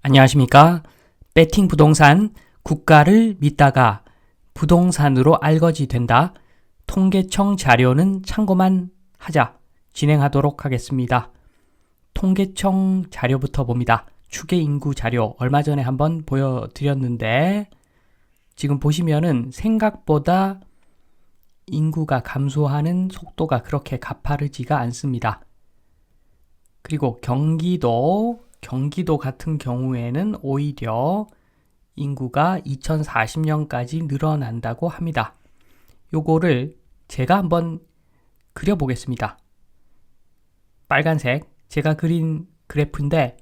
안녕하십니까? 배팅 부동산 국가를 믿다가 부동산으로 알거지 된다. 통계청 자료는 참고만 하자. 진행하도록 하겠습니다. 통계청 자료부터 봅니다. 추계 인구 자료 얼마 전에 한번 보여드렸는데 지금 보시면은 생각보다 인구가 감소하는 속도가 그렇게 가파르지가 않습니다. 그리고 경기도 같은 경우에는 오히려 인구가 2040년까지 늘어난다고 합니다. 요거를 제가 한번 그려보겠습니다. 빨간색 제가 그린 그래프인데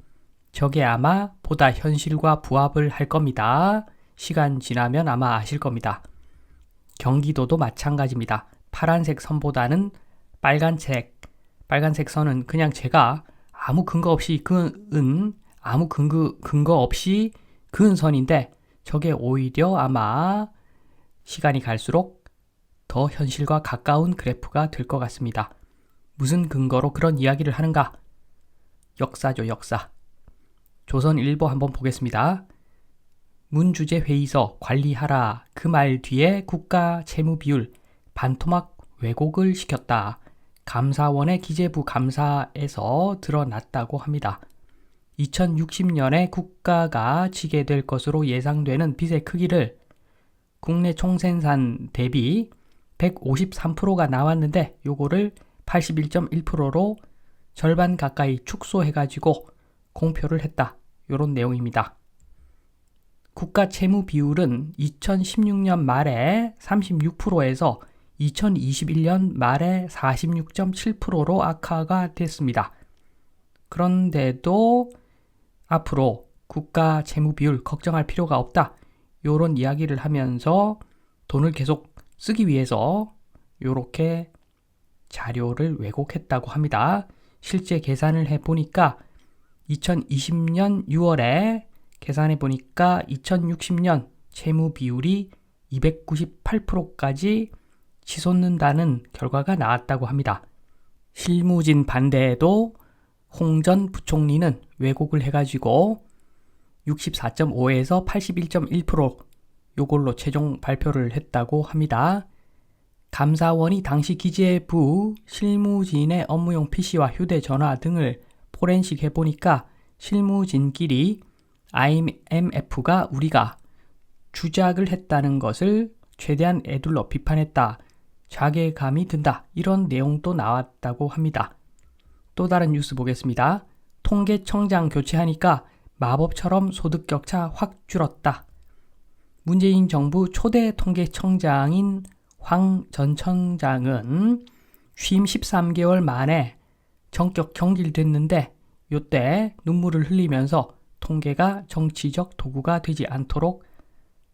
저게 아마 보다 현실과 부합을 할 겁니다. 시간 지나면 아마 아실 겁니다. 경기도도 마찬가지입니다. 파란색 선보다는 빨간색 선은 그냥 제가 아무 근거 없이 그은 선인데 저게 오히려 아마 시간이 갈수록 더 현실과 가까운 그래프가 될 것 같습니다. 무슨 근거로 그런 이야기를 하는가? 역사죠, 역사. 조선일보 한번 보겠습니다. 문주재회의서 관리하라 그 말 뒤에 국가 채무 비율 반토막 왜곡을 시켰다. 감사원의 기재부 감사에서 드러났다고 합니다. 2060년에 국가가 지게 될 것으로 예상되는 빚의 크기를 국내 총생산 대비 153%가 나왔는데 요거를 81.1%로 절반 가까이 축소해가지고 공표를 했다. 요런 내용입니다. 국가 채무 비율은 2016년 말에 36%에서 2021년 말에 46.7%로 악화가 됐습니다. 그런데도 앞으로 국가 채무 비율 걱정할 필요가 없다. 요런 이야기를 하면서 돈을 계속 쓰기 위해서 요렇게 자료를 왜곡했다고 합니다. 실제 계산을 해보니까 2020년 6월에 계산해보니까 2060년 채무 비율이 298%까지 치솟는다는 결과가 나왔다고 합니다. 실무진 반대에도 홍 전 부총리는 왜곡을 해가지고 64.5에서 81.1% 요걸로 최종 발표를 했다고 합니다. 감사원이 당시 기재부 실무진의 업무용 PC와 휴대전화 등을 포렌식 해보니까 실무진끼리 IMF가 우리가 주작을 했다는 것을 최대한 에둘러 비판했다. 자괴감이 든다. 이런 내용도 나왔다고 합니다. 또 다른 뉴스 보겠습니다. 통계청장 교체하니까 마법처럼 소득 격차 확 줄었다. 문재인 정부 초대 통계청장인 황 전 청장은 취임 13개월 만에 전격 경질됐는데 요때 눈물을 흘리면서 통계가 정치적 도구가 되지 않도록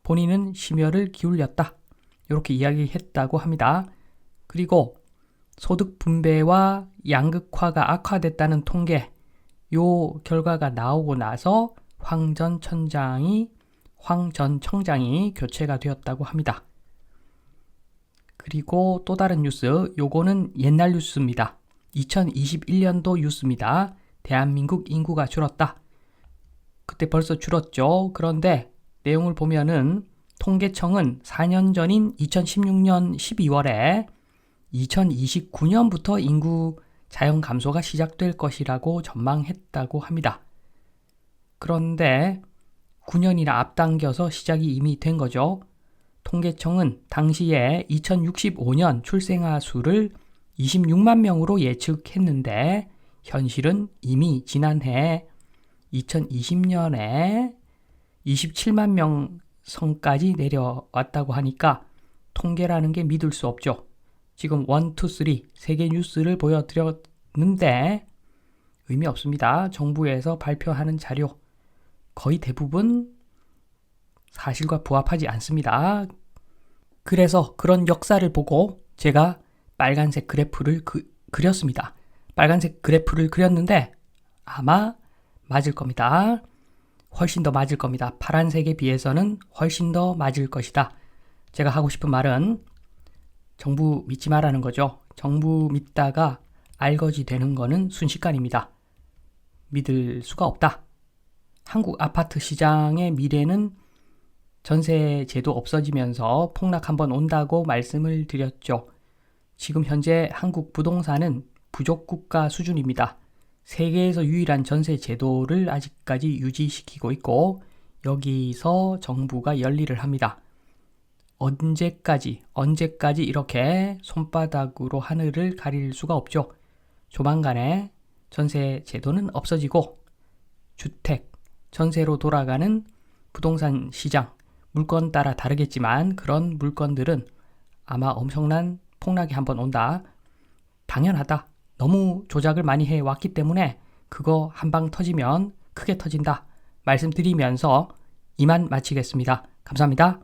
본인은 심혈을 기울였다. 이렇게 이야기했다고 합니다. 그리고 소득 분배와 양극화가 악화됐다는 통계 요 결과가 나오고 나서 황 전 청장이 교체가 되었다고 합니다. 그리고 또 다른 뉴스 요거는 옛날 뉴스입니다. 2021년도 뉴스입니다. 대한민국 인구가 줄었다. 그때 벌써 줄었죠. 그런데 내용을 보면은 통계청은 4년 전인 2016년 12월에 2029년부터 인구 자연 감소가 시작될 것이라고 전망했다고 합니다. 그런데 9년이나 앞당겨서 시작이 이미 된 거죠. 통계청은 당시에 2065년 출생아 수를 26만 명으로 예측했는데 현실은 이미 지난해 2020년에 27만 명 선까지 내려왔다고 하니까 통계라는 게 믿을 수 없죠. 지금 1, 2, 3 3개 뉴스를 보여드렸는데 의미 없습니다. 정부에서 발표하는 자료 거의 대부분 사실과 부합하지 않습니다. 그래서 그런 역사를 보고 제가 빨간색 그래프를 그렸습니다. 빨간색 그래프를 그렸는데 아마 맞을 겁니다. 훨씬 더 맞을 겁니다. 파란색에 비해서는 훨씬 더 맞을 것이다. 제가 하고 싶은 말은 정부 믿지 말라는 거죠. 정부 믿다가 알거지 되는 거는 순식간입니다. 믿을 수가 없다. 한국 아파트 시장의 미래는 전세 제도 없어지면서 폭락 한번 온다고 말씀을 드렸죠. 지금 현재 한국 부동산은 부족 국가 수준입니다. 세계에서 유일한 전세 제도를 아직까지 유지시키고 있고 여기서 정부가 열일을 합니다. 언제까지 이렇게 손바닥으로 하늘을 가릴 수가 없죠. 조만간에 전세 제도는 없어지고 주택, 전세로 돌아가는 부동산 시장, 물건 따라 다르겠지만 그런 물건들은 아마 엄청난 폭락이 한번 온다. 당연하다. 너무 조작을 많이 해왔기 때문에 그거 한방 터지면 크게 터진다. 말씀드리면서 이만 마치겠습니다. 감사합니다.